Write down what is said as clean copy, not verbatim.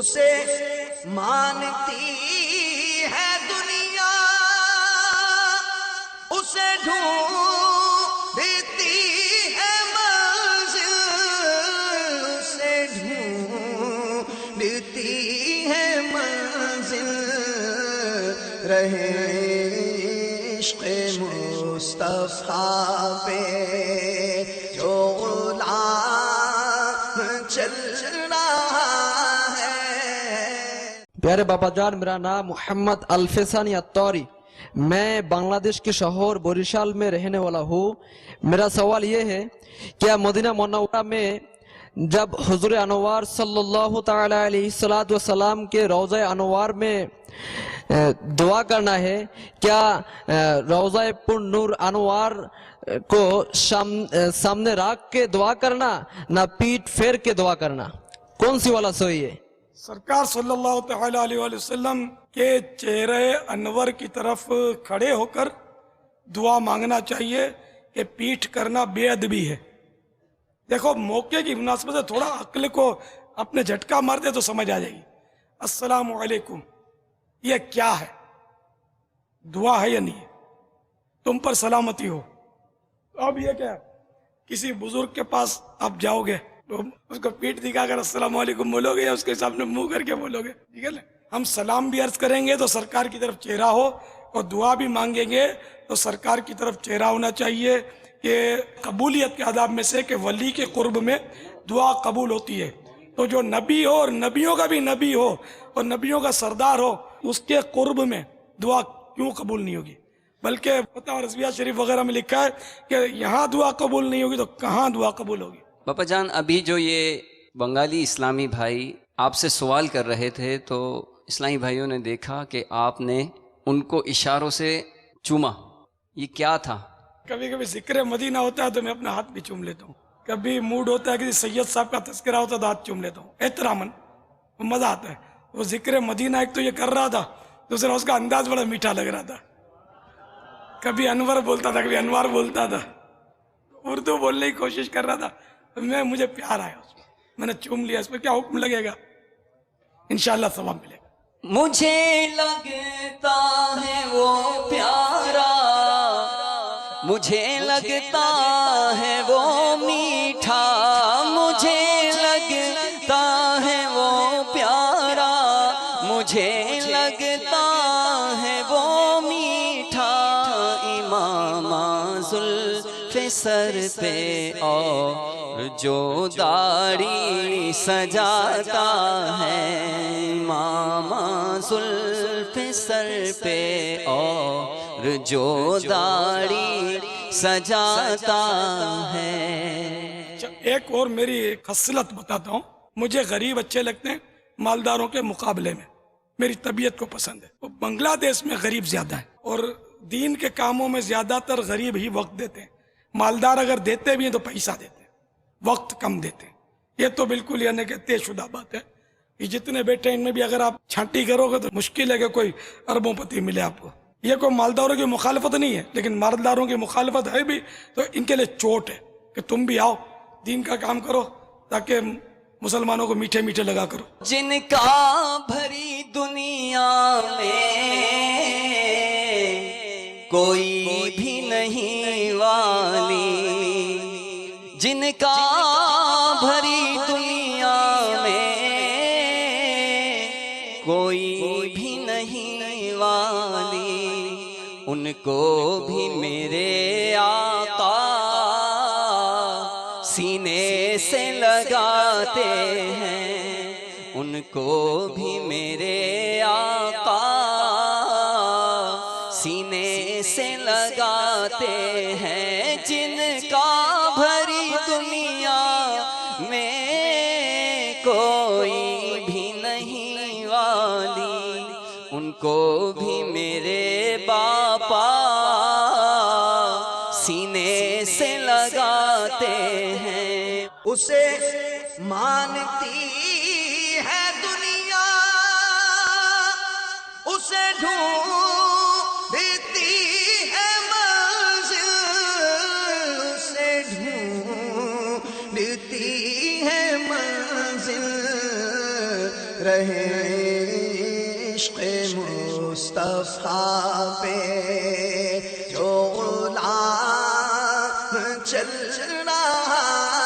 اسے مانتی ہے دنیا، اسے ڈھونڈتی ہے منزل، اسے ڈھونڈتی ہے منزل، رہے عشق مصطفیٰ پہ جو غلام چل رہا ہے۔ پیارے بابا جان، میرا نام محمد الفسانی الطوری، میں بنگلہ دیش کے شہر بریشال میں رہنے والا ہوں۔ میرا سوال یہ ہے، کیا مدینہ منورہ میں جب حضور انوار صلی اللہ تعالی علیہ وسلم کے روضہ انوار میں دعا کرنا ہے، کیا روضہ پر نور انوار کو سامنے رکھ کے دعا کرنا، نہ پیٹ پھیر کے دعا کرنا، کون سی والا صحیح ہے؟ سرکار صلی اللہ تعالی علیہ وآلہ وسلم کے چہرے انور کی طرف کھڑے ہو کر دعا مانگنا چاہیے کہ پیٹھ کرنا بے ادبی ہے۔ دیکھو، موقع کی مناسبت سے تھوڑا عقل کو اپنے جھٹکا مار دے تو سمجھ آ جائے گی۔ السلام علیکم، یہ کیا ہے؟ دعا ہے یا نہیں ہے؟ تم پر سلامتی ہو۔ اب یہ کیا، کسی بزرگ کے پاس آپ جاؤ گے تو اس کو پیٹ دکھا کر السلام علیکم بولو گے یا اس کے سامنے منہ کر کے بولو گے؟ ٹھیک ہے نا؟ ہم سلام بھی عرض کریں گے تو سرکار کی طرف چہرہ ہو، اور دعا بھی مانگیں گے تو سرکار کی طرف چہرہ ہونا چاہیے۔ کہ قبولیت کے آداب میں سے کہ ولی کے قرب میں دعا قبول ہوتی ہے، تو جو نبی ہو اور نبیوں کا بھی نبی ہو اور نبیوں کا سردار ہو، اس کے قرب میں دعا کیوں قبول نہیں ہوگی؟ بلکہ فتح رضویہ شریف وغیرہ میں لکھا ہے کہ یہاں دعا قبول نہیں ہوگی تو کہاں دعا قبول ہوگی؟ باپا جان، ابھی جو یہ بنگالی اسلامی بھائی آپ سے سوال کر رہے تھے تو اسلامی بھائیوں نے دیکھا کہ آپ نے ان کو اشاروں سے چوما، یہ کیا تھا؟ کبھی کبھی ذکر مدینہ ہوتا ہے تو میں اپنا ہاتھ بھی چوم لیتا ہوں، کبھی موڈ ہوتا ہے کسی سید صاحب کا تذکرہ ہوتا ہے تو ہاتھ چوم لیتا ہوں احتراماً، مزہ آتا ہے۔ وہ ذکر مدینہ ایک تو یہ کر رہا تھا، دوسرا اس کا انداز بڑا میٹھا لگ رہا تھا، کبھی انور بولتا تھا کبھی انوار بولتا تھا، اردو بولنے کی کوشش کر رہا تھا، مجھے پیار آیا اس میں، میں نے چوم لیا۔ اس پہ کیا حکم لگے گا؟ انشاءاللہ ثواب ملے گا۔ مجھے لگتا ہے وہ پیارا، مجھے لگتا ہے وہ میٹھا، مجھے لگتا ہے وہ پیارا، مجھے لگتا ہے وہ میٹھا، امام زلف سر پہ اور جو داڑھی سجاتا ہے، امام زلف سر پہ اور جو داڑھی سجاتا ہے۔ ایک اور میری خصلت بتاتا ہوں، مجھے غریب اچھے لگتے ہیں مالداروں کے مقابلے میں، میری طبیعت کو پسند ہے۔ تو بنگلہ دیش میں غریب زیادہ ہے اور دین کے کاموں میں زیادہ تر غریب ہی وقت دیتے ہیں، مالدار اگر دیتے بھی ہیں تو پیسہ دیتے ہیں، وقت کم دیتے ہیں۔ یہ تو بالکل یعنی کہ طے شدہ بات ہے۔ یہ جتنے بیٹھے ان میں بھی اگر آپ چھانٹی کرو گے تو مشکل ہے کہ کوئی اربوں پتی ملے آپ کو۔ یہ کوئی مالداروں کی مخالفت نہیں ہے، لیکن مالداروں کی مخالفت ہے بھی تو ان کے لیے چوٹ ہے کہ تم بھی آؤ، دین کا کام کرو تاکہ مسلمانوں کو میٹھے میٹھے لگا کرو۔ جن کا بھری دنیا میں کوئی بھی نہیں والی، جن کا بھری دنیا میں کوئی بھی نہیں والی، ان کو بھی میرے آقا سینے سے لگاتے ہیں، ان کو بھی میرے آقا سینے سے لگاتے ہیں، جن کا بھری دنیا میں کوئی بھی نہیں والی، ان کو بھی میرے باپا سینے سے لگاتے ہیں۔ اسے مانتی ہے دنیا، اسے ڈھونڈتی ہے منزل، اسے ڈھونڈتی ہے منزل، رہے عشق مصطفیٰ پہ جو غلام چل رہا